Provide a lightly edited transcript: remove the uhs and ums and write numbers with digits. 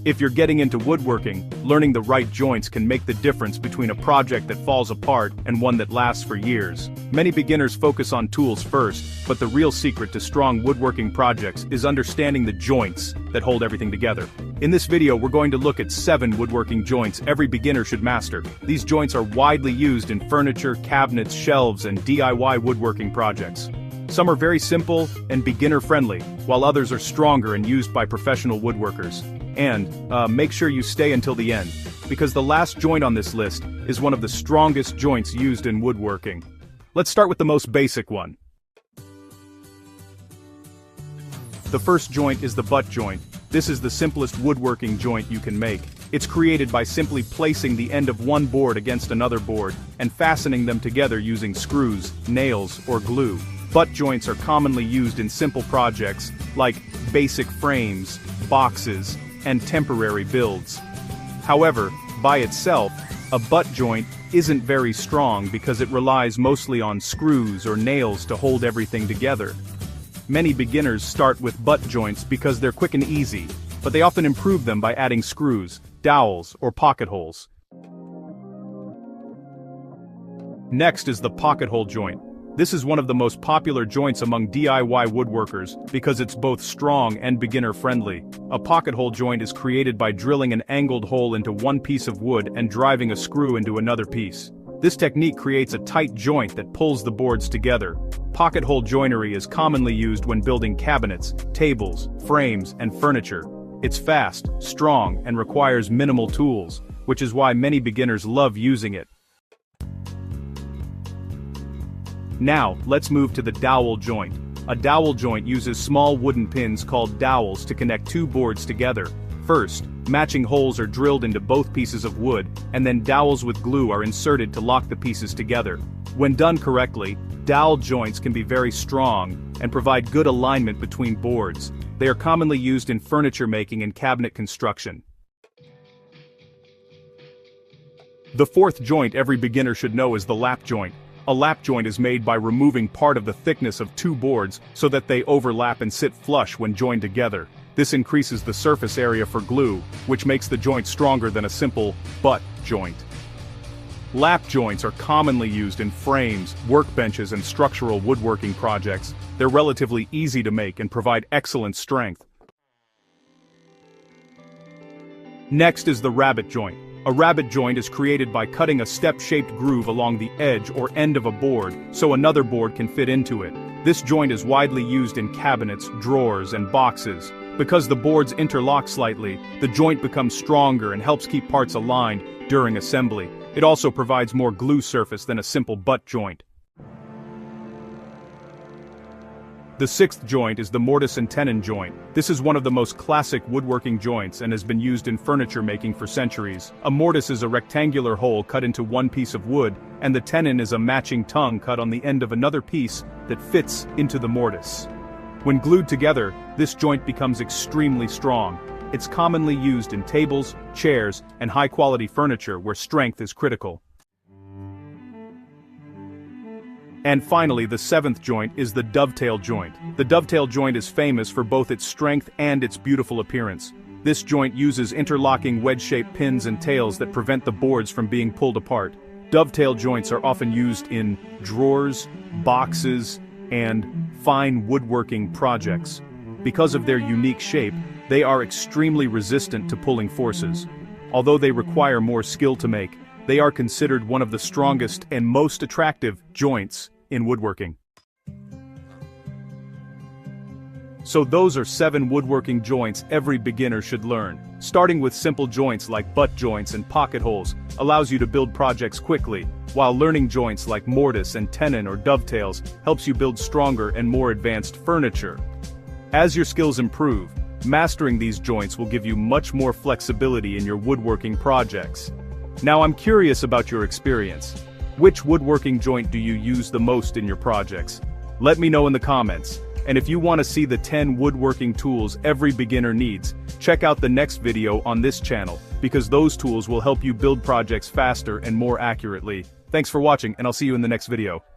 If you're getting into woodworking, learning the right joints can make the difference between a project that falls apart and one that lasts for years. Many beginners focus on tools first, but the real secret to strong woodworking projects is understanding the joints that hold everything together. In this video, we're going to look at 7 woodworking joints every beginner should master. These joints are widely used in furniture, cabinets, shelves, and DIY woodworking projects. Some are very simple and beginner-friendly, while others are stronger and used by professional woodworkers. And, make sure you stay until the end, because the last joint on this list is one of the strongest joints used in woodworking. Let's start with the most basic one. The first joint is the butt joint. This is the simplest woodworking joint you can make. It's created by simply placing the end of one board against another board and fastening them together using screws, nails, or glue. Butt joints are commonly used in simple projects like basic frames, boxes, and temporary builds. However, by itself, a butt joint isn't very strong because it relies mostly on screws or nails to hold everything together. Many beginners start with butt joints because they're quick and easy, but they often improve them by adding screws, dowels, or pocket holes. Next is the pocket hole joint. This is one of the most popular joints among DIY woodworkers because it's both strong and beginner-friendly. A pocket hole joint is created by drilling an angled hole into one piece of wood and driving a screw into another piece. This technique creates a tight joint that pulls the boards together. Pocket hole joinery is commonly used when building cabinets, tables, frames, and furniture. It's fast, strong, and requires minimal tools, which is why many beginners love using it. Now, let's move to the dowel joint. A dowel joint uses small wooden pins called dowels to connect two boards together. First, matching holes are drilled into both pieces of wood, and then dowels with glue are inserted to lock the pieces together. When done correctly, dowel joints can be very strong and provide good alignment between boards. They are commonly used in furniture making and cabinet construction. The fourth joint every beginner should know is the lap joint. A lap joint is made by removing part of the thickness of two boards so that they overlap and sit flush when joined together. This increases the surface area for glue, which makes the joint stronger than a simple butt joint. Lap joints are commonly used in frames, workbenches, and structural woodworking projects. They're relatively easy to make and provide excellent strength. Next is the rabbet joint. A rabbet joint is created by cutting a step-shaped groove along the edge or end of a board so another board can fit into it. This joint is widely used in cabinets, drawers, and boxes. Because the boards interlock slightly, the joint becomes stronger and helps keep parts aligned during assembly. It also provides more glue surface than a simple butt joint. The sixth joint is the mortise and tenon joint. This is one of the most classic woodworking joints and has been used in furniture making for centuries. A mortise is a rectangular hole cut into one piece of wood, and the tenon is a matching tongue cut on the end of another piece that fits into the mortise. When glued together, this joint becomes extremely strong. It's commonly used in tables, chairs, and high-quality furniture where strength is critical. And finally, the seventh joint is the dovetail joint. The dovetail joint is famous for both its strength and its beautiful appearance. This joint uses interlocking wedge-shaped pins and tails that prevent the boards from being pulled apart. Dovetail joints are often used in drawers, boxes, and fine woodworking projects. Because of their unique shape, they are extremely resistant to pulling forces. Although they require more skill to make, they are considered one of the strongest and most attractive joints in woodworking. So those are 7 woodworking joints every beginner should learn. Starting with simple joints like butt joints and pocket holes allows you to build projects quickly, while learning joints like mortise and tenon or dovetails helps you build stronger and more advanced furniture. As your skills improve, mastering these joints will give you much more flexibility in your woodworking projects. Now I'm curious about your experience. Which woodworking joint do you use the most in your projects? Let me know in the comments. And if you want to see the 10 woodworking tools every beginner needs, check out the next video on this channel, because those tools will help you build projects faster and more accurately. Thanks for watching, and I'll see you in the next video.